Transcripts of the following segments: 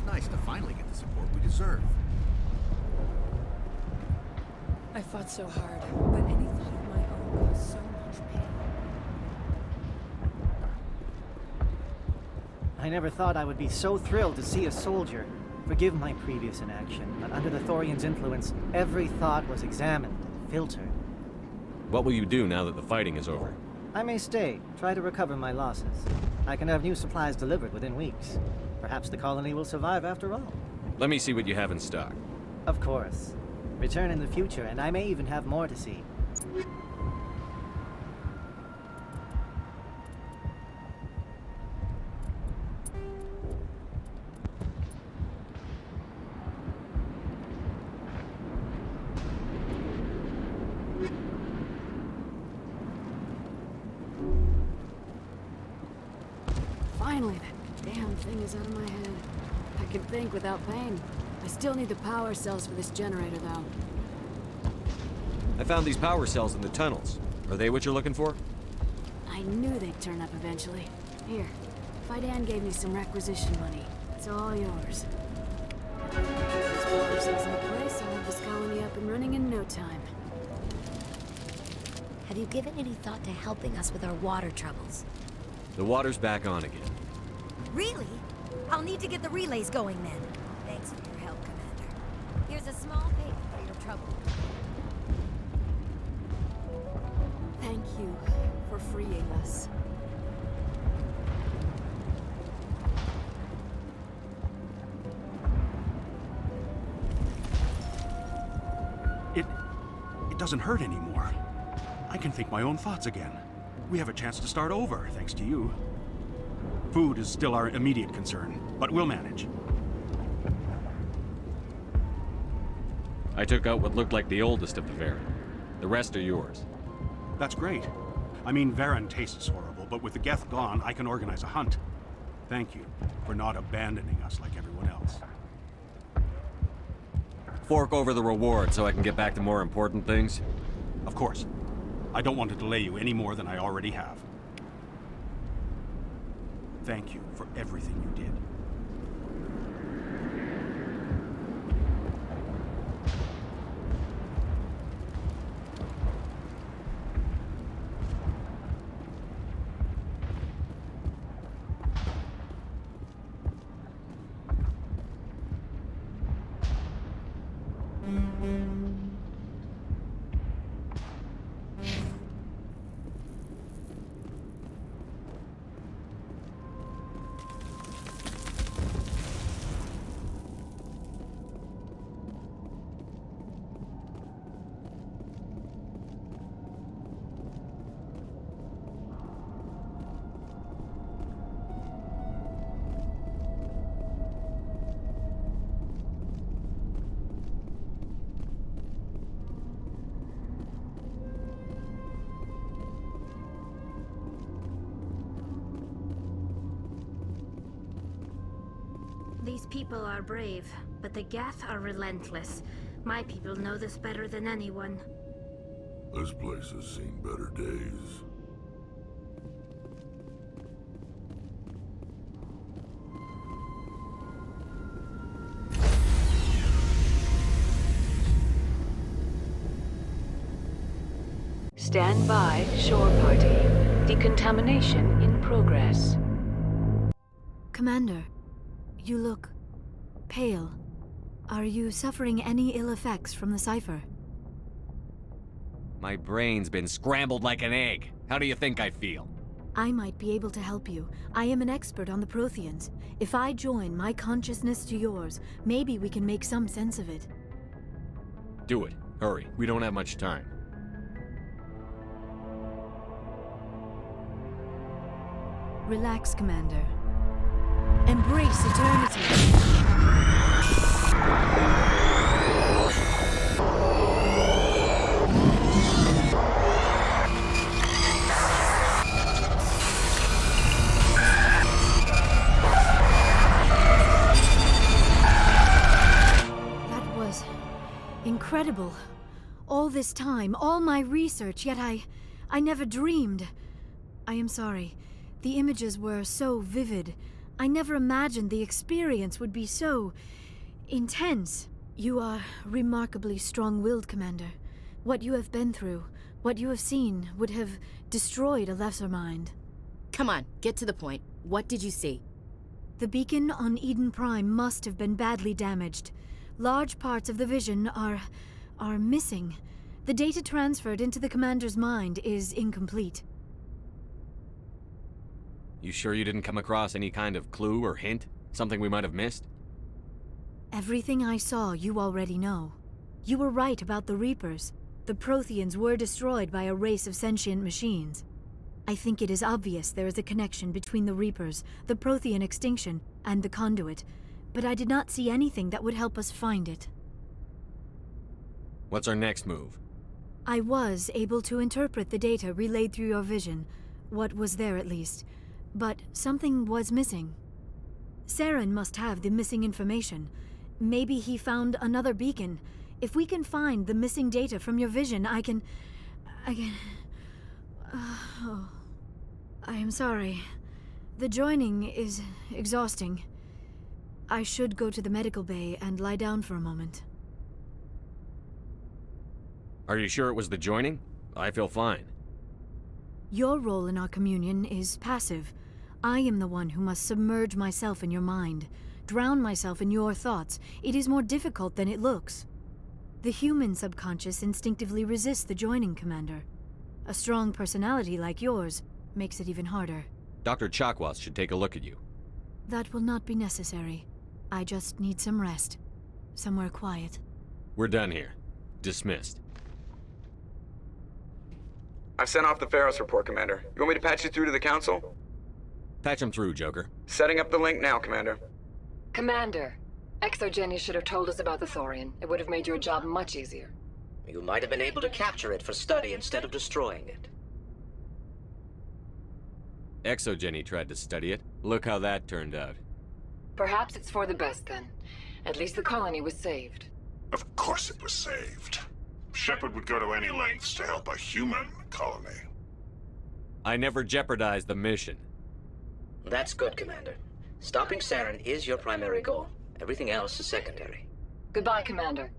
nice to finally get the support we deserve. I fought so hard, but any thought of my own caused so much pain. I never thought I would be so thrilled to see a soldier. Forgive my previous inaction, but under the Thorian's influence, every thought was examined and filtered. What will you do now that the fighting is over? I may stay, try to recover my losses. I can have new supplies delivered within weeks. Perhaps the colony will survive after all. Let me see what you have in stock. Of course. Return in the future, and I may even have more to see. Finally, that damn thing is out of my head. I can think without pain. I still need the power cells for this generator, though. I found these power cells in the tunnels. Are they what you're looking for? I knew they'd turn up eventually. Here, Fidan gave me some requisition money. It's all yours. These power cells in place, I'll have this colony up and running in no time. Have you given any thought to helping us with our water troubles? The water's back on again. Really? I'll need to get the relays going then. Thanks for your help, Commander. Here's a small payment for your trouble. Thank you for freeing us. It doesn't hurt anymore. I can think my own thoughts again. We have a chance to start over, thanks to you. Food is still our immediate concern, but we'll manage. I took out what looked like the oldest of the Valren. The rest are yours. That's great. I mean, Valren tastes horrible, but with the Geth gone, I can organize a hunt. Thank you for not abandoning us like everyone else. Fork over the reward so I can get back to more important things? Of course. I don't want to delay you any more than I already have. Thank you for everything you did. These people are brave, but the Geth are relentless. My people know this better than anyone. This place has seen better days. Stand by, shore party. Decontamination in progress. Commander, you look pale. Are you suffering any ill effects from the cipher? My brain's been scrambled like an egg. How do you think I feel? I might be able to help you. I am an expert on the Protheans. If I join my consciousness to yours, maybe we can make some sense of it. Do it. Hurry. We don't have much time. Relax, Commander. Embrace eternity. That was incredible. All this time, all my research, yet I never dreamed. I am sorry. The images were so vivid. I never imagined the experience would be so intense. You are remarkably strong-willed, Commander. What you have been through, what you have seen, would have destroyed a lesser mind. Come on, get to the point. What did you see? The beacon on Eden Prime must have been badly damaged. Large parts of the vision are missing. The data transferred into the Commander's mind is incomplete. You sure you didn't come across any kind of clue or hint? Something we might have missed? Everything I saw, you already know. You were right about the Reapers. The Protheans were destroyed by a race of sentient machines. I think it is obvious there is a connection between the Reapers, the Prothean extinction, and the Conduit, but I did not see anything that would help us find it. What's our next move? I was able to interpret the data relayed through your vision, what was there at least, but something was missing. Saren must have the missing information. Maybe he found another beacon. If we can find the missing data from your vision, I can... Oh, I am sorry. The joining is exhausting. I should go to the medical bay and lie down for a moment. Are you sure it was the joining? I feel fine. Your role in our communion is passive. I am the one who must submerge myself in your mind, drown myself in your thoughts. It is more difficult than it looks. The human subconscious instinctively resists the joining, Commander. A strong personality like yours makes it even harder. Dr. Chakwas should take a look at you. That will not be necessary. I just need some rest. Somewhere quiet. We're done here. Dismissed. I've sent off the Pharos report, Commander. You want me to patch you through to the Council? Patch him through, Joker. Setting up the link now, Commander. Commander, Exogeny should have told us about the Thorian. It would have made your job much easier. You might have been able to capture it for study instead of destroying it. Exogeny tried to study it. Look how that turned out. Perhaps it's for the best then. At least the colony was saved. Of course it was saved. Shepard would go to any lengths to help a human colony. I never jeopardized the mission. That's good, Commander. Stopping Saren is your primary goal. Everything else is secondary. Goodbye, Commander.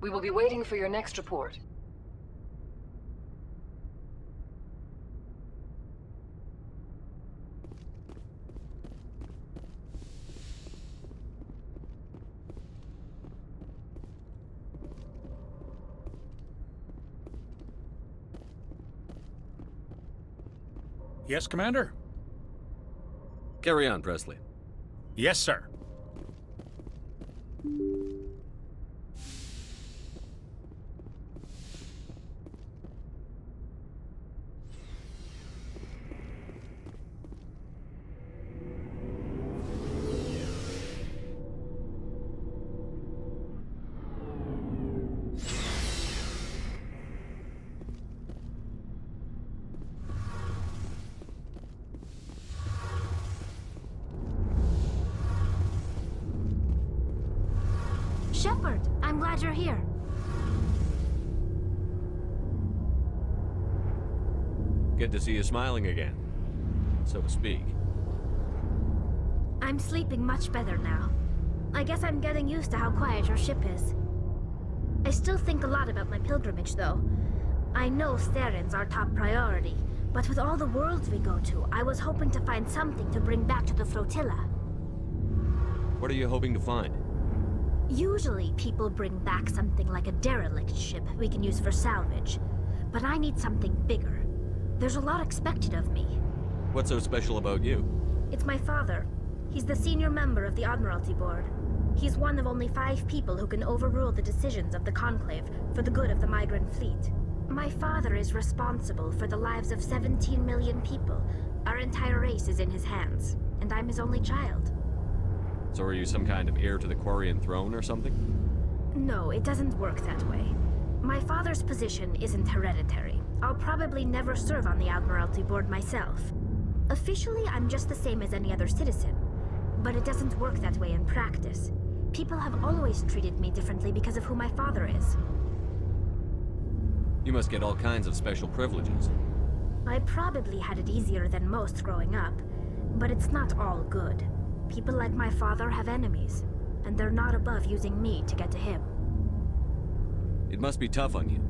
We will be waiting for your next report. Yes, Commander? Carry on, Presley. Yes, sir. Shepard, I'm glad you're here. Good to see you smiling again, so to speak. I'm sleeping much better now. I guess I'm getting used to how quiet your ship is. I still think a lot about my pilgrimage, though. I know Saren's our top priority, but with all the worlds we go to, I was hoping to find something to bring back to the flotilla. What are you hoping to find? Usually, people bring back something like a derelict ship we can use for salvage. But I need something bigger. There's a lot expected of me. What's so special about you? It's my father. He's the senior member of the Admiralty Board. He's one of only 5 people who can overrule the decisions of the Conclave for the good of the migrant fleet. My father is responsible for the lives of 17 million people. Our entire race is in his hands, and I'm his only child. So are you some kind of heir to the Quarian throne or something? No, it doesn't work that way. My father's position isn't hereditary. I'll probably never serve on the Admiralty Board myself. Officially, I'm just the same as any other citizen. But it doesn't work that way in practice. People have always treated me differently because of who my father is. You must get all kinds of special privileges. I probably had it easier than most growing up, but it's not all good. people like my father have enemies, and they're not above using me to get to him. It must be tough on you.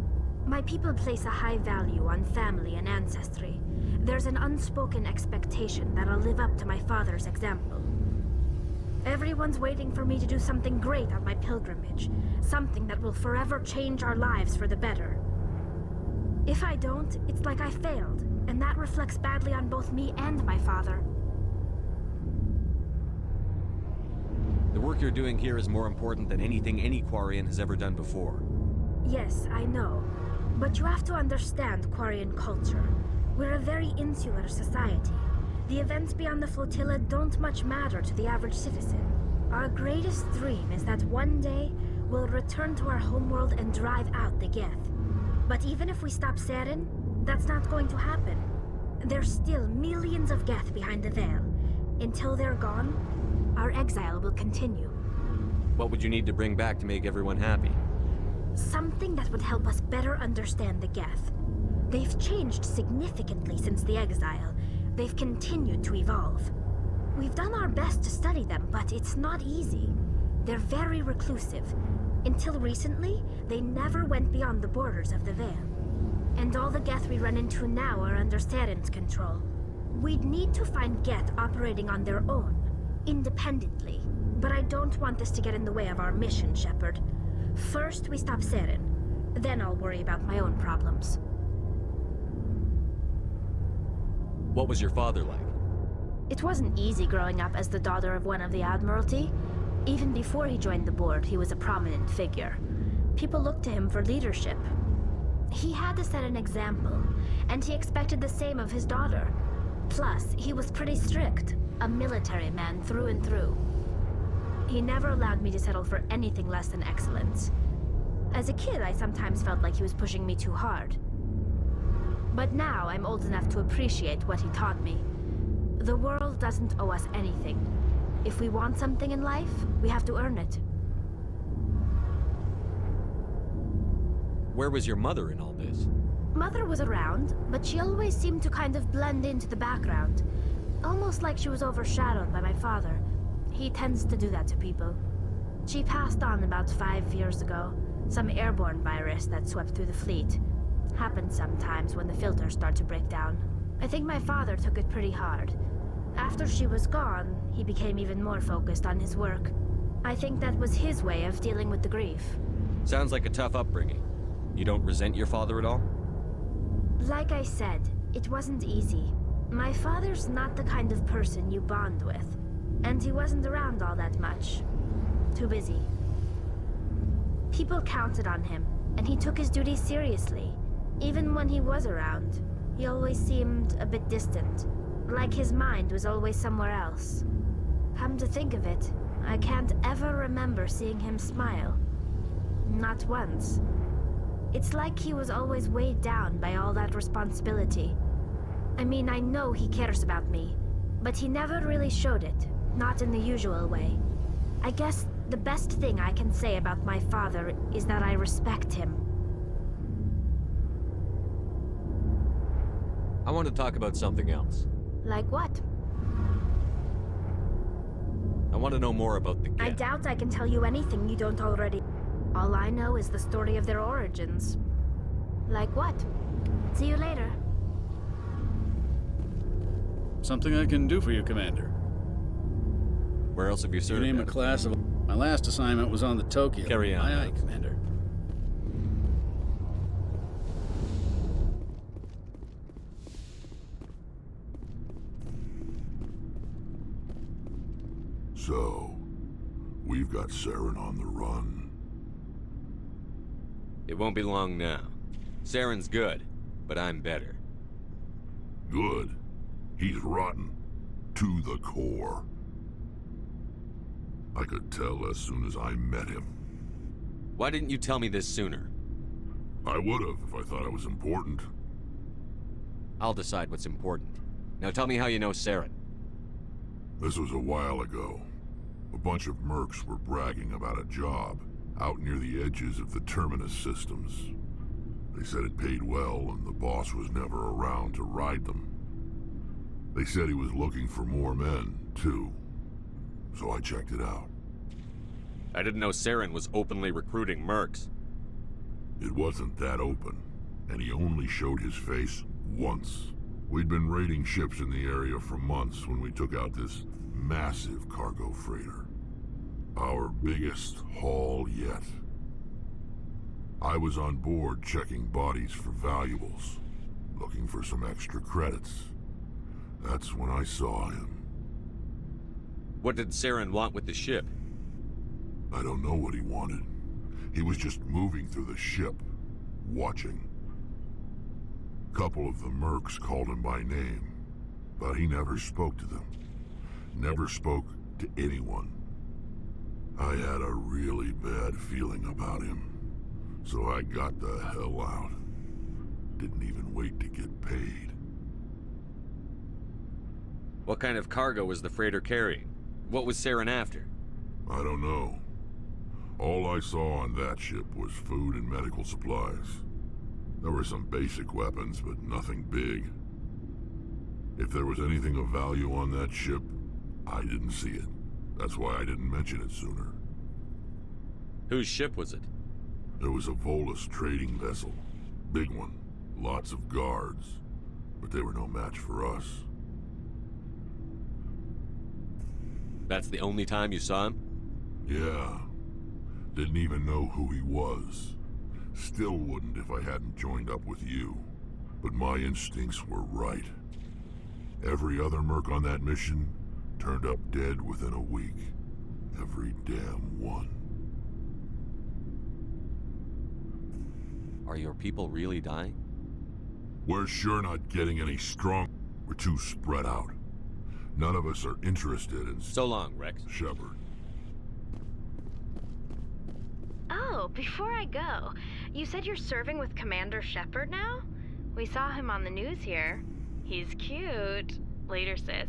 My people place a high value on family and ancestry. There's an unspoken expectation that I'll live up to my father's example. Everyone's waiting for me to do something great on my pilgrimage, something that will forever change our lives for the better. If I don't, it's like I failed, and that reflects badly on both me and my father. The work you're doing here is more important than anything any Quarian has ever done before. Yes, I know. But you have to understand Quarian culture. We're a very insular society. The events beyond the flotilla don't much matter to the average citizen. Our greatest dream is that one day we'll return to our homeworld and drive out the Geth. But even if we stop Saren, that's not going to happen. There's still millions of Geth behind the veil. Until they're gone, our exile will continue. What would you need to bring back to make everyone happy? Something that would help us better understand the Geth. They've changed significantly since the exile. They've continued to evolve. We've done our best to study them, but it's not easy. They're very reclusive. Until recently, they never went beyond the borders of the Veil. And all the Geth we run into now are under Saren's control. We'd need to find Geth operating on their own, independently. But I don't want this to get in the way of our mission, Shepard. First, we stop Saren. Then I'll worry about my own problems. What was your father like? It wasn't easy growing up as the daughter of one of the Admiralty. Even before he joined the board, he was a prominent figure. People looked to him for leadership. He had to set an example, and he expected the same of his daughter. Plus, he was pretty strict, a military man through and through. He never allowed me to settle for anything less than excellence. As a kid, I sometimes felt like he was pushing me too hard. But now I'm old enough to appreciate what he taught me. The world doesn't owe us anything. If we want something in life, we have to earn it. Where was your mother in all this? Mother was around, but she always seemed to kind of blend into the background. Almost like she was overshadowed by my father. He tends to do that to people. She passed on about 5 years ago. Some airborne virus that swept through the fleet. Happens sometimes when the filters start to break down. I think my father took it pretty hard. After she was gone, he became even more focused on his work. I think that was his way of dealing with the grief. Sounds like a tough upbringing. You don't resent your father at all? Like I said, it wasn't easy. My father's not the kind of person you bond with. And he wasn't around all that much. Too busy. People counted on him, and he took his duties seriously. Even when he was around, he always seemed a bit distant. Like his mind was always somewhere else. Come to think of it, I can't ever remember seeing him smile. Not once. It's like he was always weighed down by all that responsibility. I mean, I know he cares about me, but he never really showed it, not in the usual way. I guess the best thing I can say about my father is that I respect him. I want to talk about something else. Like what? I want to know more about the Geth. I doubt I can tell you anything you don't already. All I know is the story of their origins. Like what? See you later. Something I can do for you, Commander. Where else have you served? You name a class of... My last assignment was on the Tokyo. Carry on. Aye, Commander. So, we've got Saren on the run. It won't be long now. Saren's good, but I'm better. Good. He's rotten. To the core. I could tell as soon as I met him. Why didn't you tell me this sooner? I would've if I thought it was important. I'll decide what's important. Now tell me how you know Saren. This was a while ago. A bunch of mercs were bragging about a job out near the edges of the Terminus systems. They said it paid well and the boss was never around to ride them. They said he was looking for more men, too. so I checked it out. I didn't know Saren was openly recruiting mercs. It wasn't that open, and he only showed his face once. We'd been raiding ships in the area for months when we took out this massive cargo freighter. Our biggest haul yet. I was on board checking bodies for valuables, looking for some extra credits. That's when I saw him. What did Saren want with the ship? I don't know what he wanted. He was just moving through the ship, watching. Couple of the mercs called him by name, but he never spoke to them. Never spoke to anyone. I had a really bad feeling about him, so I got the hell out. Didn't even wait to get paid. What kind of cargo was the freighter carrying? What was Saren after? I don't know. All I saw on that ship was food and medical supplies. There were some basic weapons, but nothing big. If there was anything of value on that ship, I didn't see it. That's why I didn't mention it sooner. Whose ship was it? It was a Volus trading vessel. Big one. Lots of guards. But they were no match for us. That's the only time you saw him? Yeah. Didn't even know who he was. Still wouldn't if I hadn't joined up with you. But my instincts were right. Every other merc on that mission turned up dead within a week. Every damn one. Are your people really dying? We're sure not getting any strong. We're too spread out. None of us are interested in... So long, Rex. Shepard. Oh, before I go, you said you're serving with Commander Shepard now? We saw him on the news here. He's cute. Later, sis.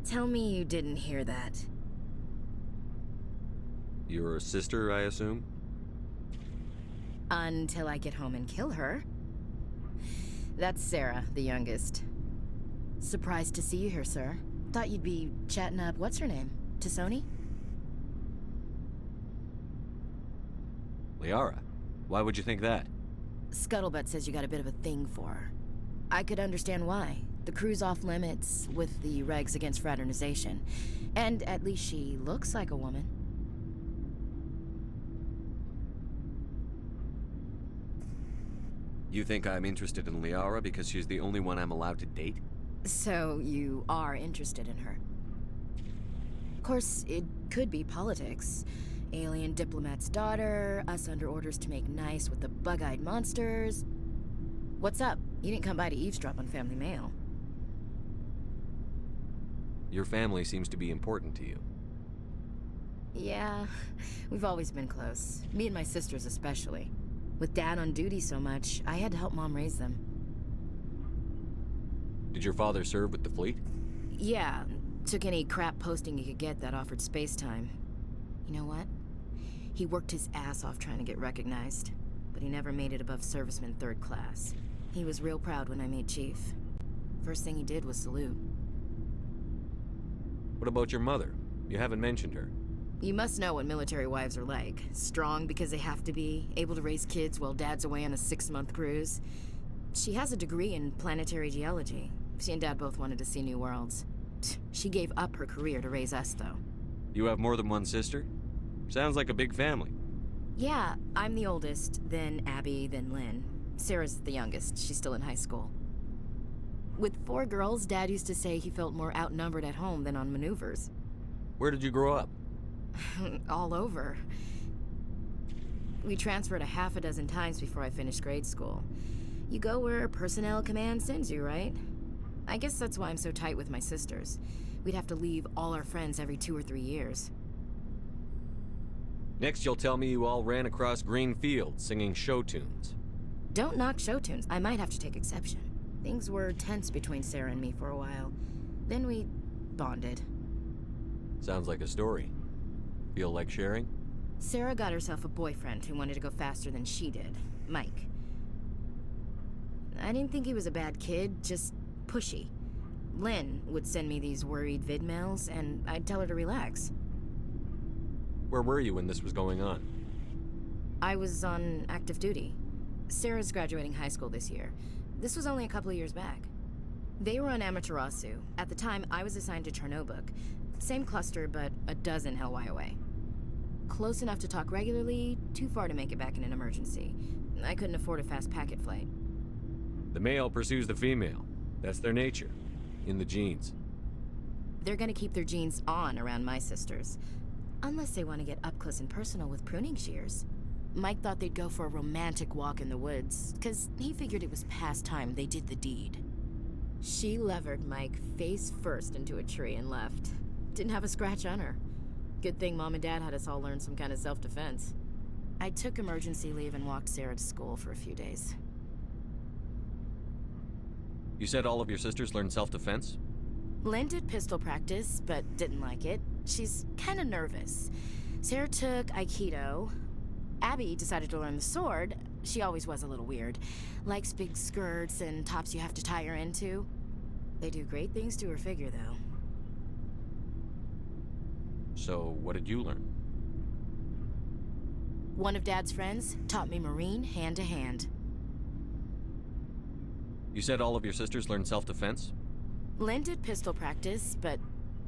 Tell me you didn't hear that. Your sister, I assume? Until I get home and kill her. That's Sarah, the youngest. Surprised to see you here, sir. Thought you'd be chatting up, what's her name? T'Soni? Liara. Why would you think that? Scuttlebutt says you got a bit of a thing for her. I could understand why. The crew's off limits with the regs against fraternization. And at least she looks like a woman. You think I'm interested in Liara because she's the only one I'm allowed to date? So you are interested in her. Of course, it could be politics. Alien diplomat's daughter, us under orders to make nice with the bug-eyed monsters. What's up? You didn't come by to eavesdrop on family mail. Your family seems to be important to you. Yeah, we've always been close. Me and my sisters especially. With Dad on duty so much, I had to help Mom raise them. Did your father serve with the fleet? Yeah, took any crap posting he could get that offered space time. You know what? He worked his ass off trying to get recognized, but he never made it above serviceman 3rd class. He was real proud when I made Chief. First thing he did was salute. What about your mother? You haven't mentioned her. You must know what military wives are like. Strong because they have to be, able to raise kids while Dad's away on a 6-month cruise. She has a degree in planetary geology. She and Dad both wanted to see new worlds. She gave up her career to raise us, though. You have more than one sister? Sounds like a big family. Yeah, I'm the oldest, then Abby, then Lynn. Sarah's the youngest. She's still in high school. With 4 girls, Dad used to say he felt more outnumbered at home than on maneuvers. Where did you grow up? All over. We transferred a half a dozen times before I finished grade school. You go where personnel command sends you, right? I guess that's why I'm so tight with my sisters. We'd have to leave all our friends every 2 or 3 years. Next you'll tell me you all ran across green fields singing show tunes. Don't knock show tunes. I might have to take exception. Things were tense between Sarah and me for a while. Then we bonded. Sounds like a story. Feel like sharing? Sarah got herself a boyfriend who wanted to go faster than she did, Mike. I didn't think he was a bad kid, just pushy. Lynn would send me these worried vid mails, and I'd tell her to relax. Where were you when this was going on? I was on active duty. Sarah's graduating high school this year. This was only a couple of years back. They were on Amaterasu. At the time, I was assigned to Chernobog. Same cluster, but a dozen LY away. Close enough to talk regularly, too far to make it back in an emergency. I couldn't afford a fast packet flight. The male pursues the female. That's their nature. In the genes. They're gonna keep their genes on around my sisters. Unless they want to get up close and personal with pruning shears. Mike thought they'd go for a romantic walk in the woods, because he figured it was past time they did the deed. She levered Mike face first into a tree and left. Didn't have a scratch on her. Good thing Mom and Dad had us all learn some kind of self-defense. I took emergency leave and walked Sarah to school for a few days. You said all of your sisters learned self-defense? Lynn did pistol practice, but didn't like it. She's kind of nervous. Sarah took Aikido. Abby decided to learn the sword. She always was a little weird. Likes big skirts and tops you have to tie her into. They do great things to her figure, though. So, what did you learn? One of Dad's friends taught me Marine hand to hand. You said all of your sisters learned self-defense? Lynn did pistol practice, but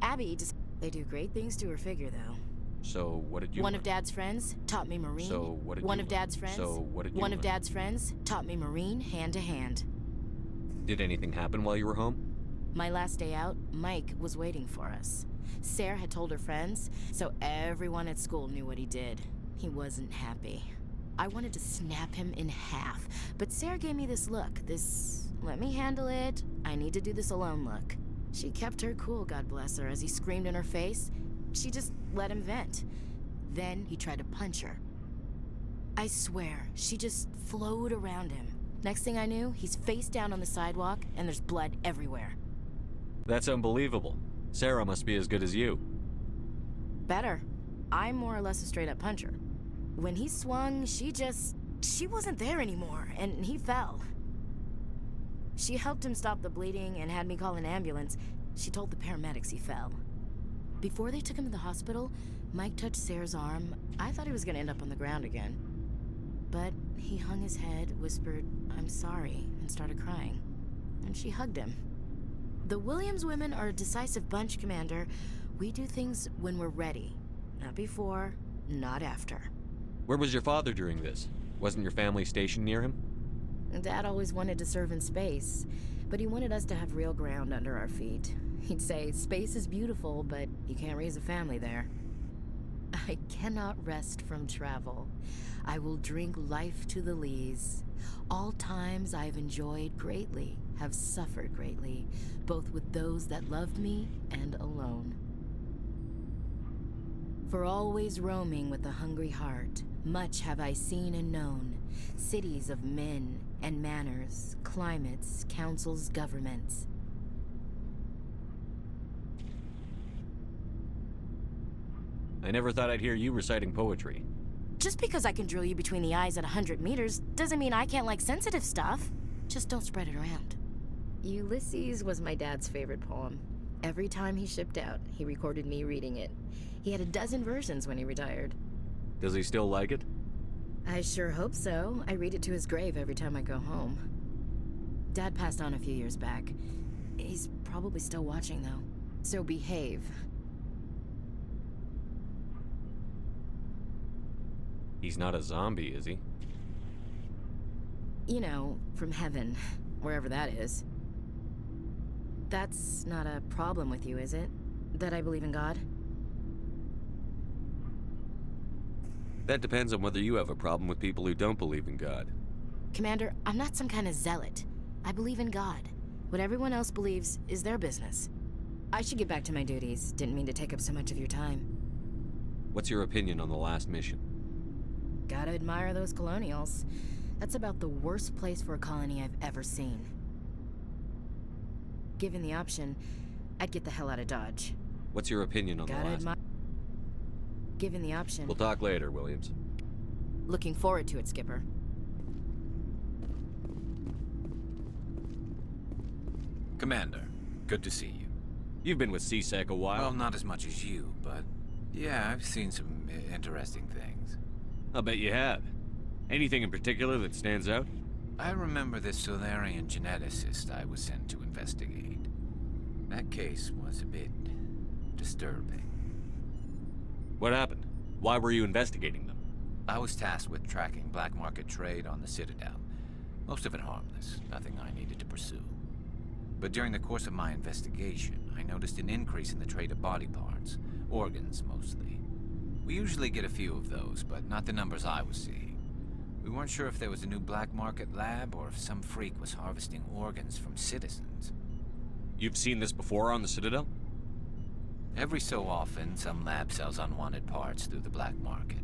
Abby they do great things to her figure, though. So, what did you One learn? of Dad's friends taught me Marine. So, what did One you of learn? Dad's friends. So, what did you One learn? of Dad's friends taught me Marine hand to hand. Did anything happen while you were home? My last day out, Mike was waiting for us. Sarah had told her friends, so everyone at school knew what he did. He wasn't happy. I wanted to snap him in half, but Sarah gave me this look, this let me handle it, I need to do this alone look. She kept her cool, God bless her, as he screamed in her face. She just let him vent. Then he tried to punch her. I swear, she just flowed around him. Next thing I knew, he's face down on the sidewalk, and there's blood everywhere. That's unbelievable. Sarah must be as good as you. Better. I'm more or less a straight-up puncher. When he swung, she wasn't there anymore, and he fell. She helped him stop the bleeding and had me call an ambulance. She told the paramedics he fell. Before they took him to the hospital, Mike touched Sarah's arm. I thought he was gonna end up on the ground again. But he hung his head, whispered, "I'm sorry," and started crying. And she hugged him. The Williams women are a decisive bunch, Commander. We do things when we're ready. Not before, not after. Where was your father during this? Wasn't your family stationed near him? Dad always wanted to serve in space, but he wanted us to have real ground under our feet. He'd say, space is beautiful, but you can't raise a family there. I cannot rest from travel. I will drink life to the lees. All times I've enjoyed greatly, have suffered greatly, both with those that loved me and alone. For always roaming with a hungry heart, much have I seen and known, cities of men and manners, climates, councils, governments. I never thought I'd hear you reciting poetry. Just because I can drill you between the eyes at 100 meters doesn't mean I can't like sensitive stuff. Just don't spread it around. Ulysses was my dad's favorite poem. Every time he shipped out, he recorded me reading it. He had a dozen versions when he retired. Does he still like it? I sure hope so. I read it to his grave every time I go home. Dad passed on a few years back. He's probably still watching, though. So behave. He's not a zombie, is he? You know, from heaven, wherever that is. That's not a problem with you, is it? That I believe in God? That depends on whether you have a problem with people who don't believe in God. Commander, I'm not some kind of zealot. I believe in God. What everyone else believes is their business. I should get back to my duties. Didn't mean to take up so much of your time. What's your opinion on the last mission? Gotta admire those colonials. That's about the worst place for a colony I've ever seen. Given the option, I'd get the hell out of Dodge. What's your opinion on the last? Given the option. We'll talk later, Williams. Looking forward to it, Skipper. Commander, Good to see you. You've been with CSEC a while. Well, not as much as you, but yeah, I've seen some interesting things. I'll bet you have. Anything in particular that stands out? I remember this Solarian geneticist I was sent to investigate. That case was a bit disturbing. What happened? Why were you investigating them? I was tasked with tracking black market trade on the Citadel. Most of it harmless, nothing I needed to pursue. But during the course of my investigation, I noticed an increase in the trade of body parts, organs mostly. We usually get a few of those, but not the numbers I was seeing. We weren't sure if there was a new black market lab or if some freak was harvesting organs from citizens. You've seen this before on the Citadel? Every so often, some lab sells unwanted parts through the black market,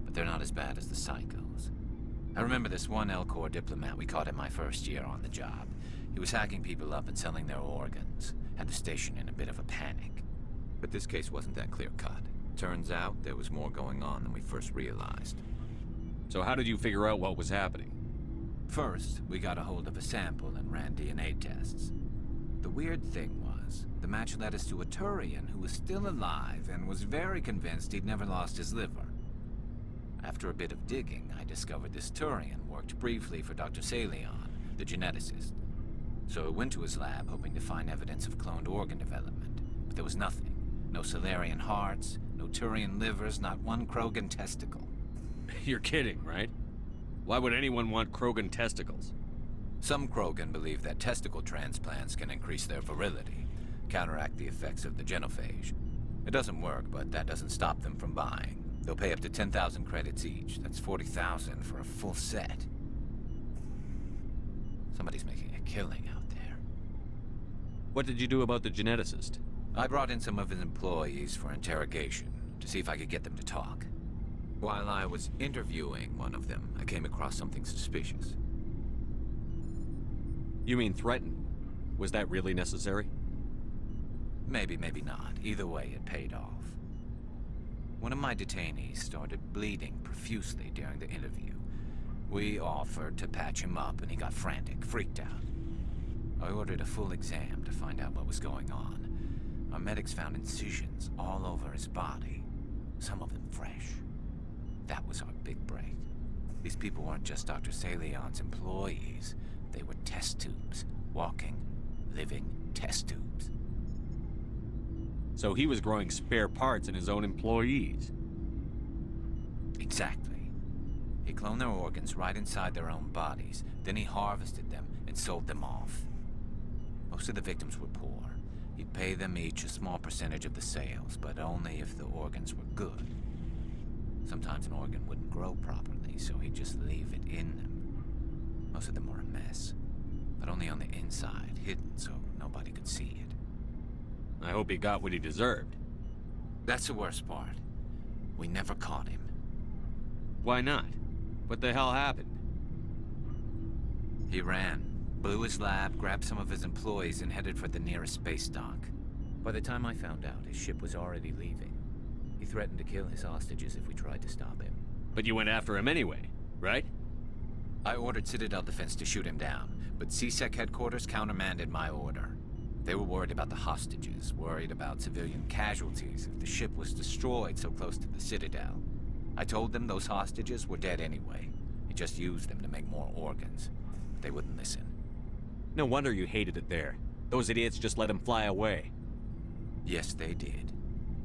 but they're not as bad as the psychos. I remember this one L-Corps diplomat we caught in my first year on the job. He was hacking people up and selling their organs, had the station in a bit of a panic. But this case wasn't that clear-cut. Turns out there was more going on than we first realized. So how did you figure out what was happening? First, we got a hold of a sample and ran DNA tests. The weird thing was, the match led us to a Turian who was still alive and was very convinced he'd never lost his liver. After a bit of digging, I discovered this Turian worked briefly for Dr. Salion, the geneticist. So I went to his lab hoping to find evidence of cloned organ development, but there was nothing. No Solarian hearts, no Turian livers, not one Krogan testicle. You're kidding, right? Why would anyone want Krogan testicles? Some Krogan believe that testicle transplants can increase their virility, counteract the effects of the genophage. It doesn't work, but that doesn't stop them from buying. They'll pay up to 10,000 credits each. That's 40,000 for a full set. Somebody's making a killing out there. What did you do about the geneticist? I brought in some of his employees for interrogation, to see if I could get them to talk. While I was interviewing one of them, I came across something suspicious. You mean threatened? Was that really necessary? Maybe, maybe not. Either way, it paid off. One of my detainees started bleeding profusely during the interview. We offered to patch him up, and he got frantic, freaked out. I ordered a full exam to find out what was going on. Our medics found incisions all over his body, some of them fresh. That was our big break. These people weren't just Dr. Salion's employees. They were test tubes. Walking, living test tubes. So he was growing spare parts in his own employees? Exactly. He cloned their organs right inside their own bodies. Then he harvested them and sold them off. Most of the victims were poor. He'd pay them each a small percentage of the sales, but only if the organs were good. Sometimes an organ wouldn't grow properly, so he'd just leave it in them. Most of them were a mess, but only on the inside, hidden so nobody could see it. I hope he got what he deserved. That's the worst part. We never caught him. Why not? What the hell happened? He ran, blew his lab, grabbed some of his employees, and headed for the nearest space dock. By the time I found out, his ship was already leaving. He threatened to kill his hostages if we tried to stop him. But you went after him anyway, right? I ordered Citadel Defense to shoot him down, but CSEC headquarters countermanded my order. They were worried about the hostages, worried about civilian casualties if the ship was destroyed so close to the Citadel. I told them those hostages were dead anyway. He just used them to make more organs. But they wouldn't listen. No wonder you hated it there. Those idiots just let him fly away. Yes, they did.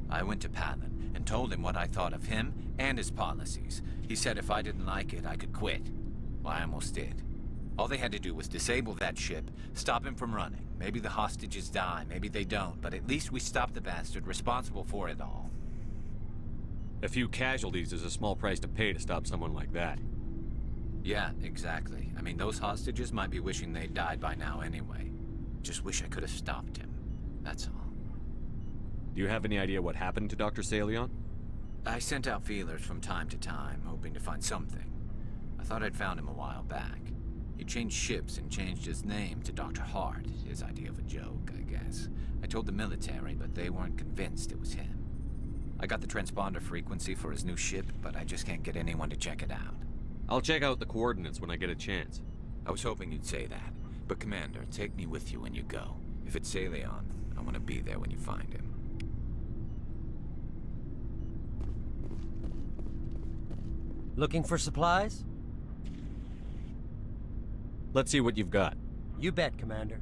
I went to Palin and told him what I thought of him and his policies. He said if I didn't like it, I could quit. Well, I almost did. All they had to do was disable that ship, stop him from running. Maybe the hostages die, maybe they don't, but at least we stopped the bastard responsible for it all. A few casualties is a small price to pay to stop someone like that. Yeah, exactly. I mean, those hostages might be wishing they'd died by now anyway. Just wish I could have stopped him. That's all. Do you have any idea what happened to Dr. Salion? I sent out feelers from time to time, hoping to find something. I thought I'd found him a while back. He changed ships and changed his name to Dr. Hart, his idea of a joke, I guess. I told the military, but they weren't convinced it was him. I got the transponder frequency for his new ship, but I just can't get anyone to check it out. I'll check out the coordinates when I get a chance. I was hoping you'd say that. But Commander, take me with you when you go. If it's Leon, I want to be there when you find him. Looking for supplies? Let's see what you've got. You bet, Commander.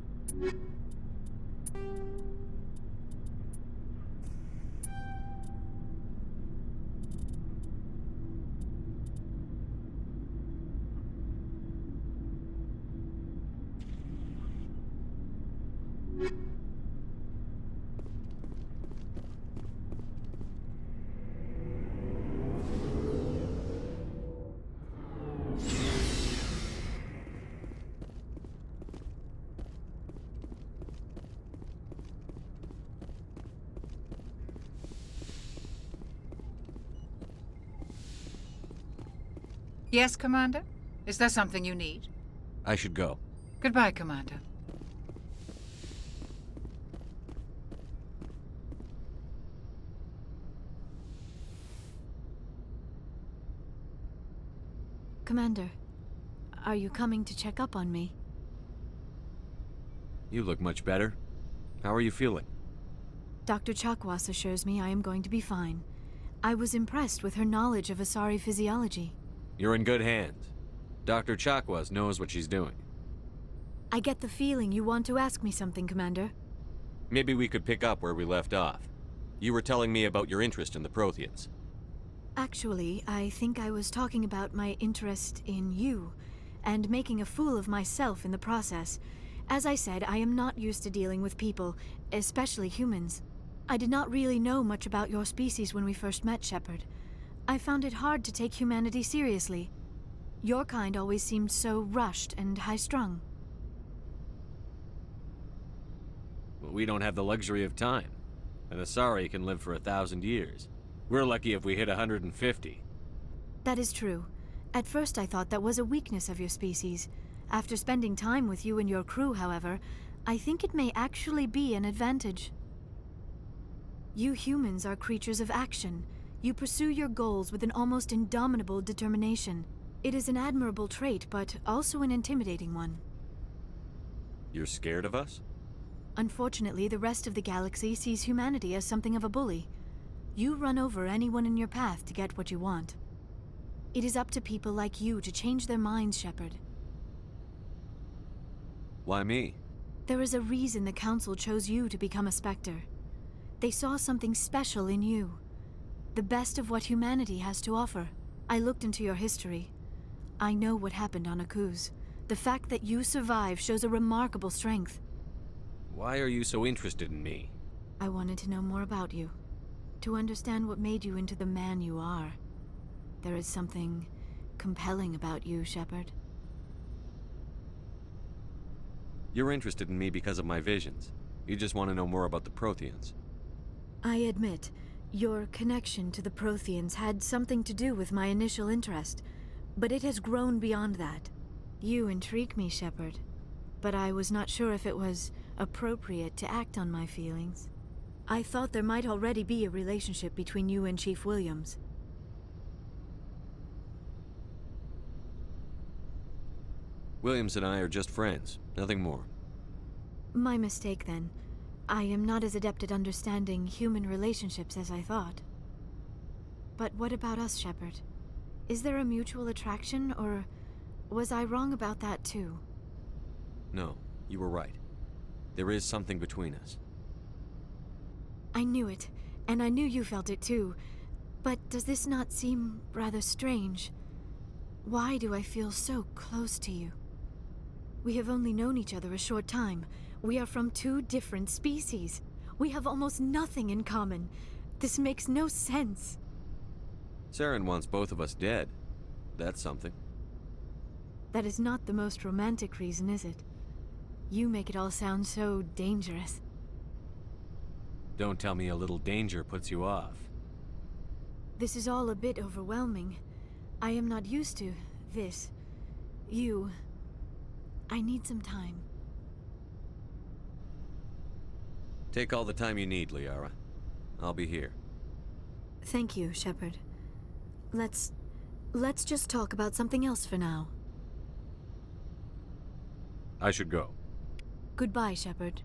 Yes, Commander? Is there something you need? I should go. Goodbye, Commander. Commander, are you coming to check up on me? You look much better. How are you feeling? Dr. Chakwas assures me I am going to be fine. I was impressed with her knowledge of Asari physiology. You're in good hands. Dr. Chakwas knows what she's doing. I get the feeling you want to ask me something, Commander. Maybe we could pick up where we left off. You were telling me about your interest in the Protheans. Actually, I think I was talking about my interest in you, and making a fool of myself in the process. As I said, I am not used to dealing with people, especially humans. I did not really know much about your species when we first met, Shepard. I found it hard to take humanity seriously. Your kind always seemed so rushed and high-strung. Well, we don't have the luxury of time. An Asari can live for 1,000 years. We're lucky if we hit 150. That is true. At first I thought that was a weakness of your species. After spending time with you and your crew, however, I think it may actually be an advantage. You humans are creatures of action. You pursue your goals with an almost indomitable determination. It is an admirable trait, but also an intimidating one. You're scared of us? Unfortunately, the rest of the galaxy sees humanity as something of a bully. You run over anyone in your path to get what you want. It is up to people like you to change their minds, Shepard. Why me? There is a reason the Council chose you to become a Spectre. They saw something special in you. The best of what humanity has to offer. I looked into your history. I know what happened on Akuz. The fact that you survived shows a remarkable strength. Why are you so interested in me? I wanted to know more about you. To understand what made you into the man you are. There is something compelling about you, Shepard. You're interested in me because of my visions. You just want to know more about the Protheans. I admit, your connection to the Protheans had something to do with my initial interest, but it has grown beyond that. You intrigue me, Shepard, but I was not sure if it was appropriate to act on my feelings. I thought there might already be a relationship between you and Chief Williams. Williams and I are just friends, nothing more. My mistake, then. I am not as adept at understanding human relationships as I thought. But what about us, Shepard? Is there a mutual attraction, or was I wrong about that too? No, you were right. There is something between us. I knew it, and I knew you felt it too. But does this not seem rather strange? Why do I feel so close to you? We have only known each other a short time. We are from two different species. We have almost nothing in common. This makes no sense. Saren wants both of us dead. That's something. That is not the most romantic reason, is it? You make it all sound so dangerous. Don't tell me a little danger puts you off. This is all a bit overwhelming. I am not used to this. You. I need some time. Take all the time you need, Liara. I'll be here. Thank you, Shepard. Let's just talk about something else for now. I should go. Goodbye, Shepard.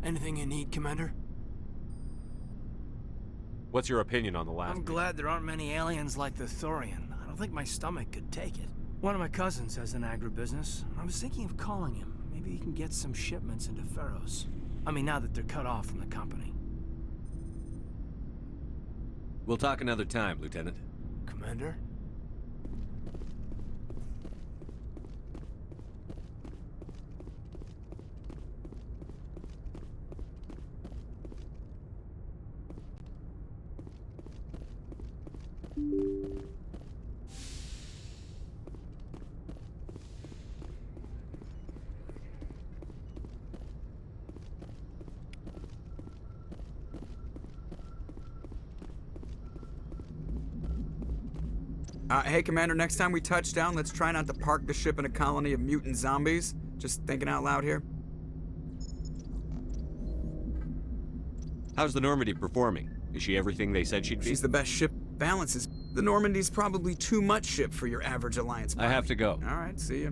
Anything you need, Commander? What's your opinion on the last I'm glad there aren't many aliens like the Thorian. I don't think my stomach could take it. One of my cousins has an agribusiness. I was thinking of calling him. Maybe he can get some shipments into Feros. I mean, now that they're cut off from the company. We'll talk another time, Lieutenant. Commander? Hey, Commander, next time we touch down, let's try not to park the ship in a colony of mutant zombies. Just thinking out loud here. How's the Normandy performing? Is she everything they said she'd be? She's the best ship. Balances. The Normandy's probably too much ship for your average Alliance pilot. I have to go. All right, see ya.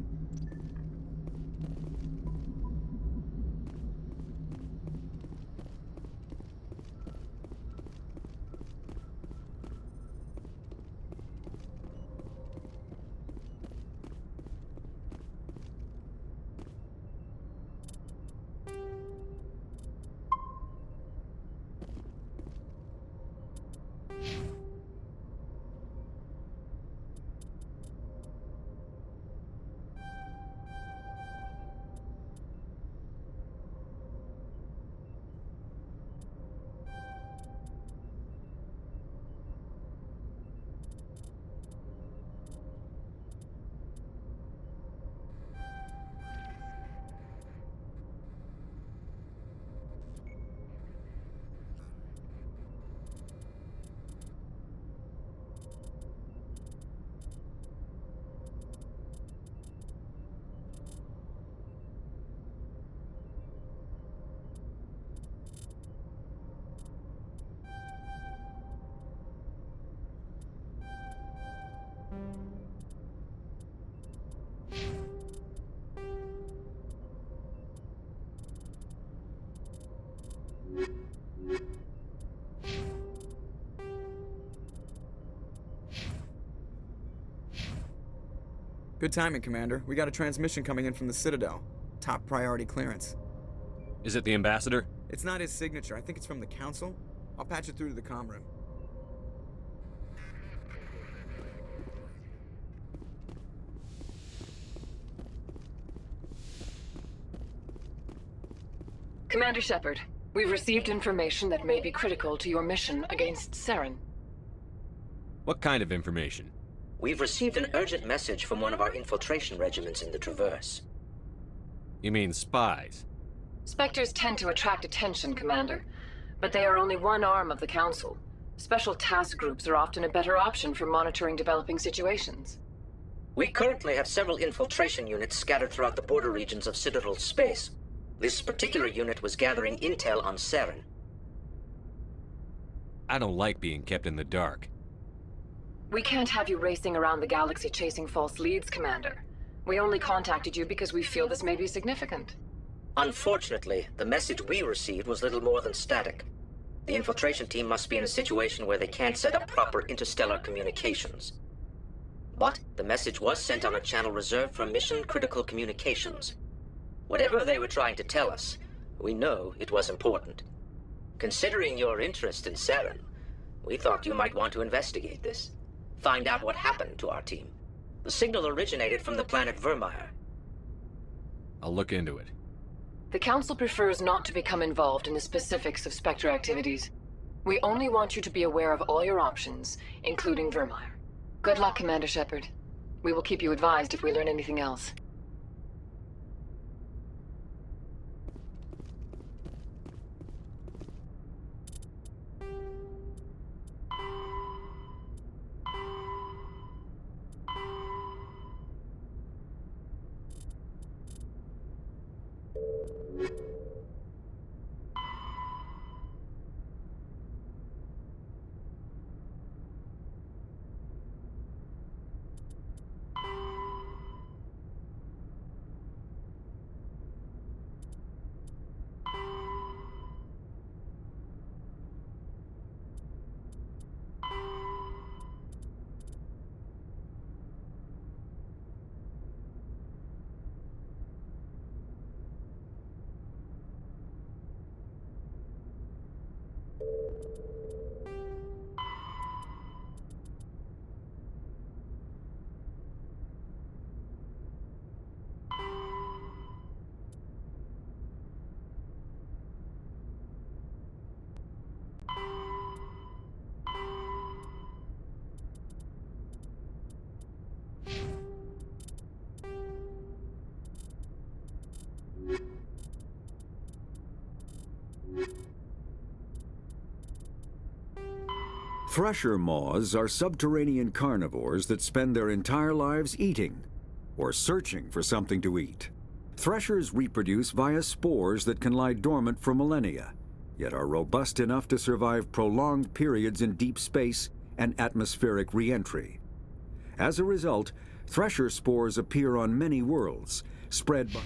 Good timing, Commander. We got a transmission coming in from the Citadel. Top priority clearance. Is it the ambassador? It's not his signature. I think it's from the Council. I'll patch it through to the comm room. Commander Shepard, we've received information that may be critical to your mission against Saren. What kind of information? We've received an urgent message from one of our infiltration regiments in the Traverse. You mean spies? Spectres tend to attract attention, Commander, but they are only one arm of the Council. Special task groups are often a better option for monitoring developing situations. We currently have several infiltration units scattered throughout the border regions of Citadel space. This particular unit was gathering intel on Saren. I don't like being kept in the dark. We can't have you racing around the galaxy chasing false leads, Commander. We only contacted you because we feel this may be significant. Unfortunately, the message we received was little more than static. The infiltration team must be in a situation where they can't set up proper interstellar communications. But the message was sent on a channel reserved for mission-critical communications. Whatever they were trying to tell us, we know it was important. Considering your interest in Saren, we thought you might want to investigate this. Find out what happened to our team. The signal originated from the planet Vermeer. I'll look into it. The Council prefers not to become involved in the specifics of Spectre activities. We only want you to be aware of all your options, including Vermeer. Good luck, Commander Shepard. We will keep you advised if we learn anything else. Thresher moths are subterranean carnivores that spend their entire lives eating or searching for something to eat. Threshers reproduce via spores that can lie dormant for millennia, yet are robust enough to survive prolonged periods in deep space and atmospheric re-entry. As a result, thresher spores appear on many worlds, spread by...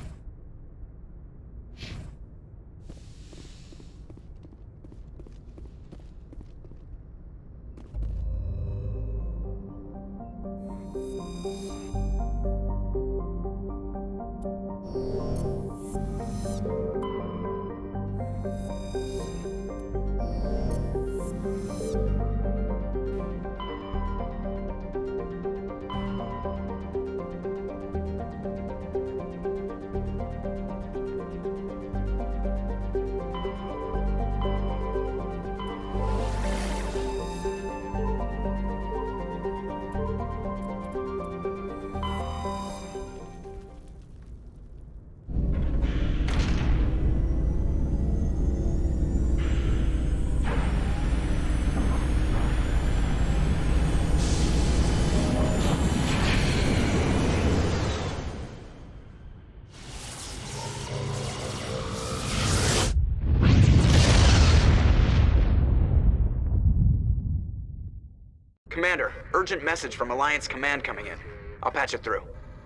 Commander, urgent message from Alliance Command coming in. I'll patch it through.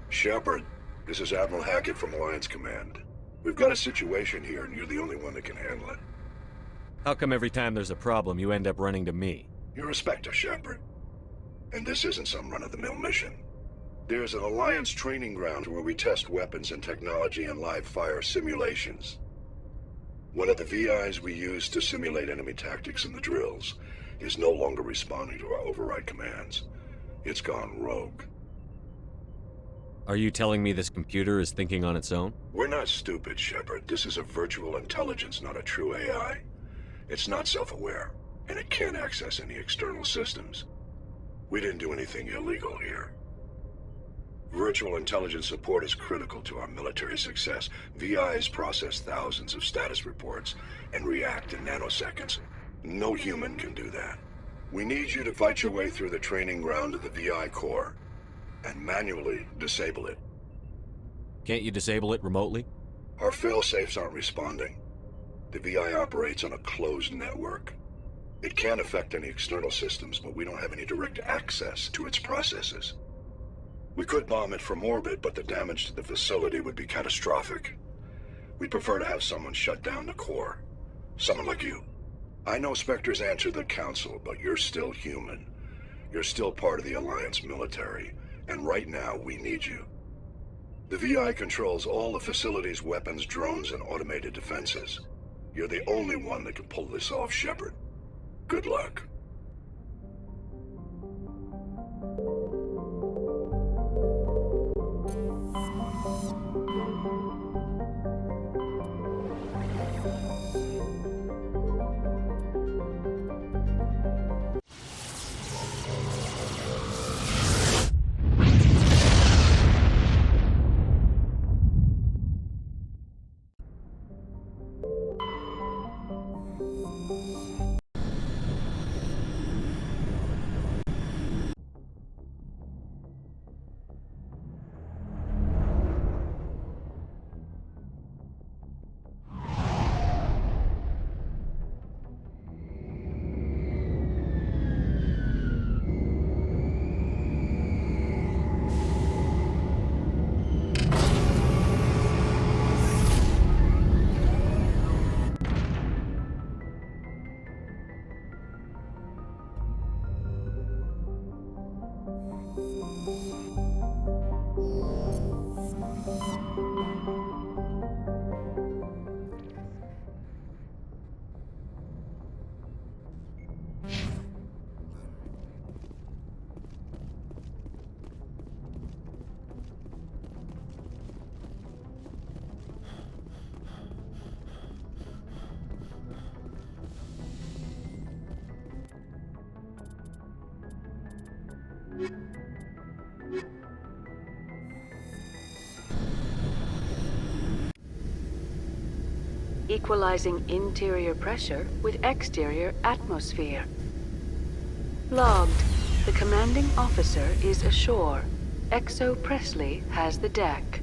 Shepard, this is Admiral Hackett from Alliance Command. We've got a situation here, and you're the only one that can handle it. How come every time there's a problem, you end up running to me? You're a Spectre, Shepard. And this isn't some run-of-the-mill mission. There's an Alliance training ground where we test weapons and technology in live-fire simulations. One of the VIs we use to simulate enemy tactics in the drills is no longer responding to our override commands. It's gone rogue. Are you telling me this computer is thinking on its own? We're not stupid, Shepard. This is a virtual intelligence, not a true AI. It's not self-aware, and it can't access any external systems. We didn't do anything illegal here. Virtual intelligence support is critical to our military success. VIs process thousands of status reports and react in nanoseconds. No human can do that. We need you to fight your way through the training ground of the VI core and manually disable it. Can't you disable it remotely? Our fail-safes aren't responding. The VI operates on a closed network. It can affect any external systems, but we don't have any direct access to its processes. We could bomb it from orbit, but the damage to the facility would be catastrophic. We'd prefer to have someone shut down the core. Someone like you. I know Spectres answer the Council, but you're still human. You're still part of the Alliance military, and right now we need you. The VI controls all the facility's weapons, drones, and automated defenses. You're the only one that can pull this off, Shepard. Good luck. Equalizing interior pressure with exterior atmosphere. Logged. The commanding officer is ashore. Exo Presley has the deck.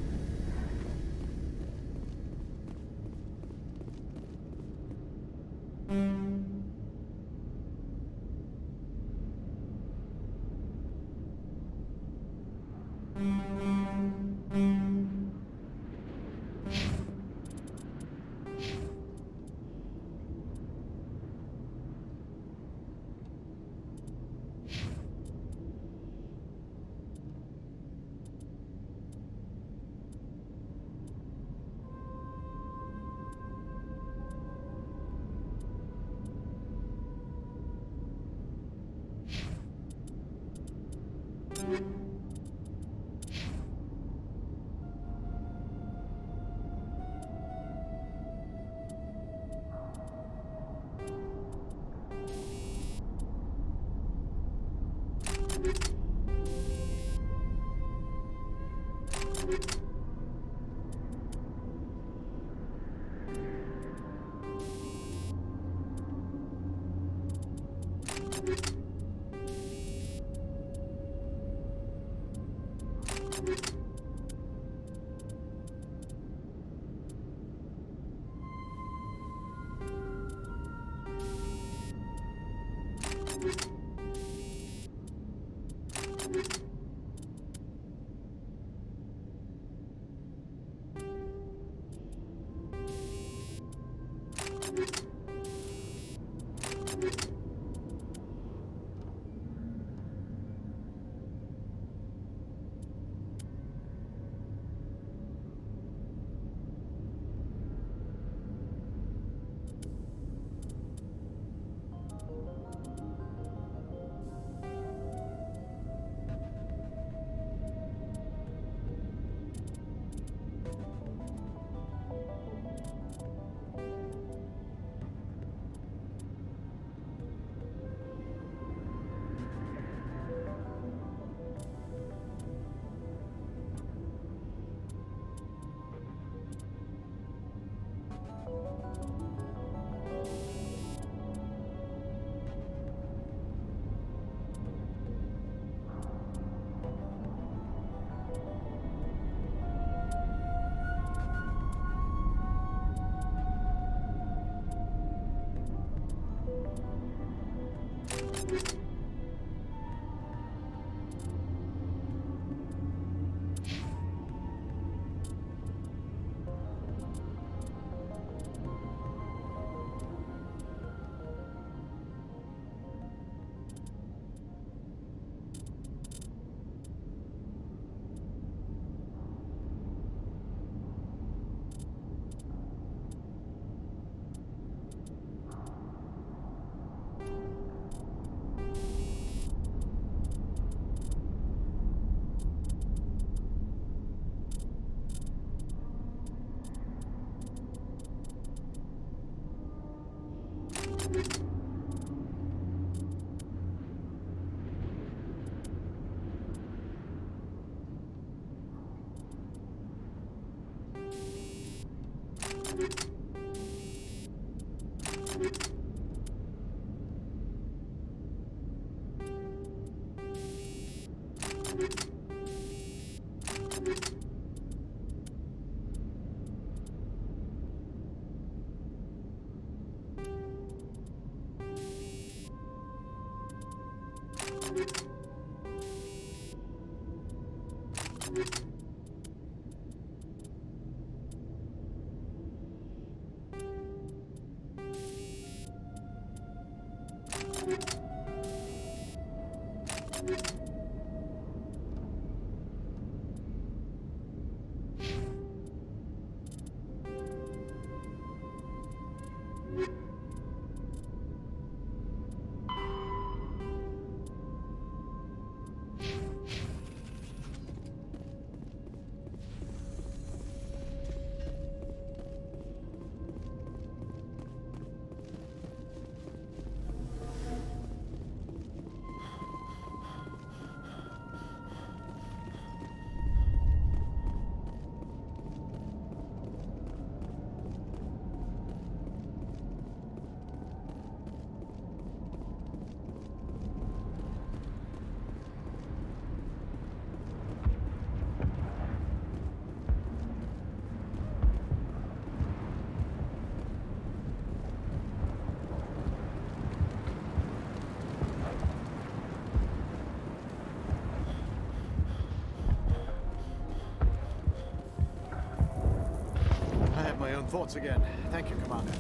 reports again. Thank you, Commander.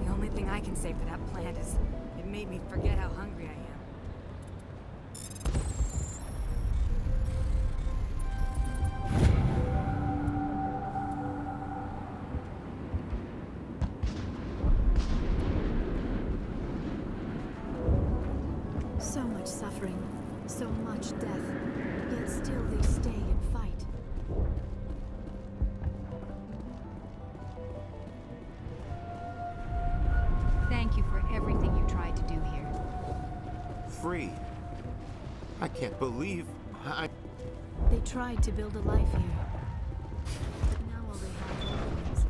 The only thing I can say for that plant is it made me forget how hungry I am. So much suffering, so much death, yet still they stay and fight. Thank you for everything you tried to do here. Free. I can't believe They tried to build a life here, but now all they have are ruins.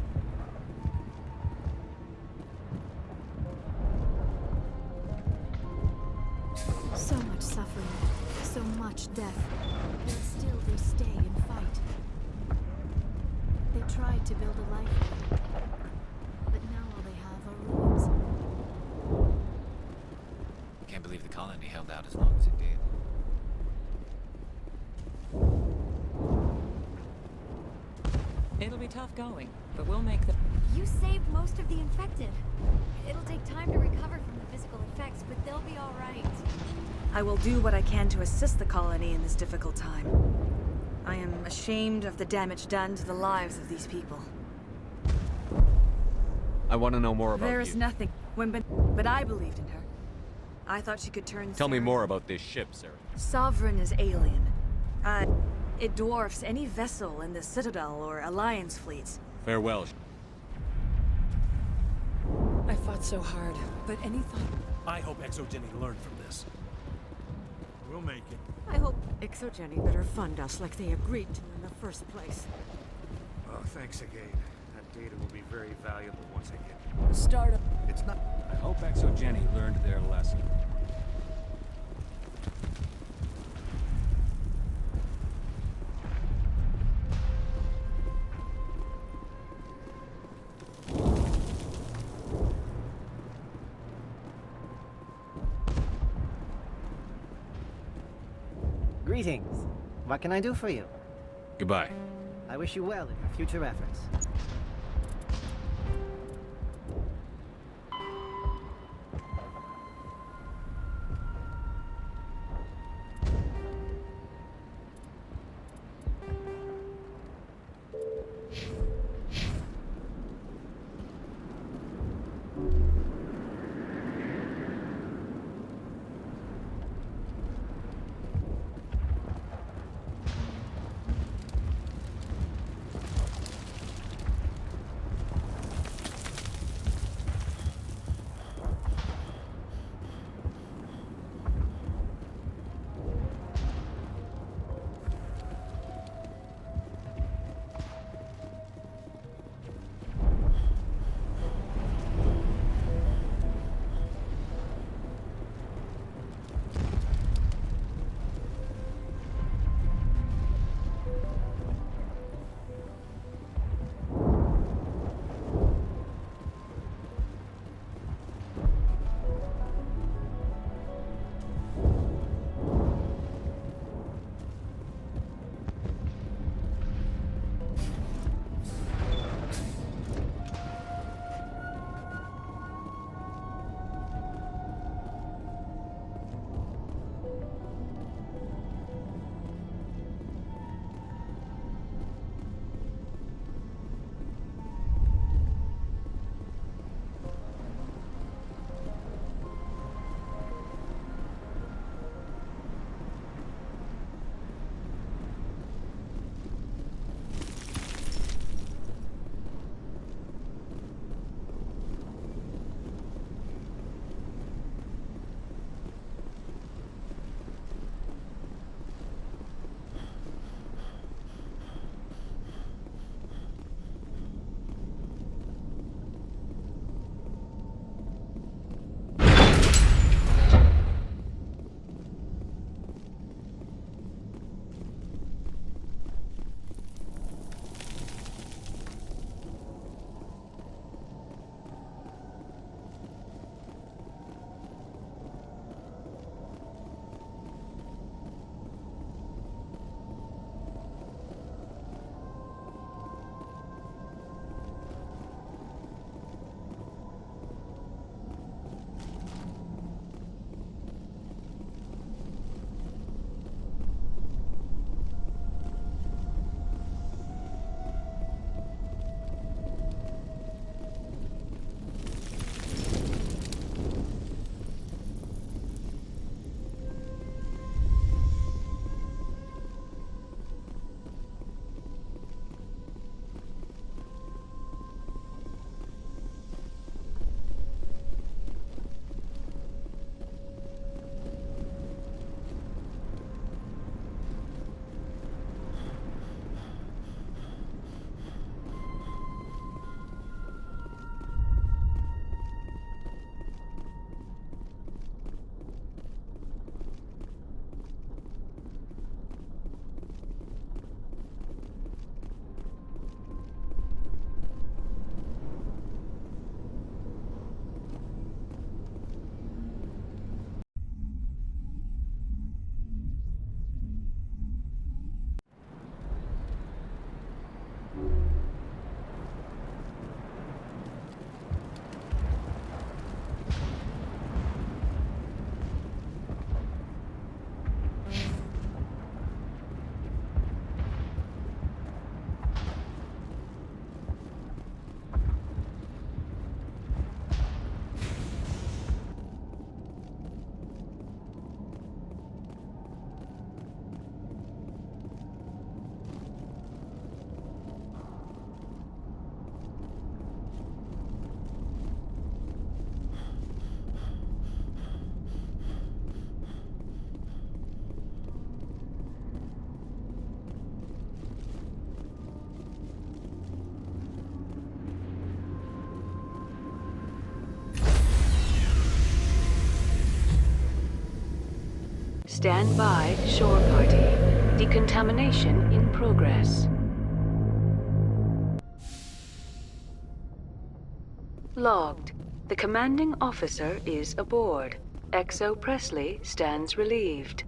So much suffering, so much death, yet still they stay and fight. They tried to build a life here, but now all they have are ruins. Can't believe the colony held out as long as it did. It'll be tough going, but we'll make the... You saved most of the infected. It'll take time to recover from the physical effects, but they'll be all right. I will do what I can to assist the colony in this difficult time. I am ashamed of the damage done to the lives of these people. I want to know more about There you. is nothing. But I believed in her. I thought she could turn. Tell me more about this ship, Sarah. Sovereign is alien. It dwarfs any vessel in the Citadel or Alliance fleets. Farewell. I fought so hard, but any thought... I hope Exogeny learned from this. We'll make it. I hope Exogeny better fund us like they agreed to in the first place. Oh, thanks again. That data will be very valuable once I get... Start up. It's not... I hope Exogeny learned their lesson. Greetings. What can I do for you? Goodbye. I wish you well in your future efforts. Stand by, shore party. Decontamination in progress. Logged. The commanding officer is aboard. XO Presley stands relieved.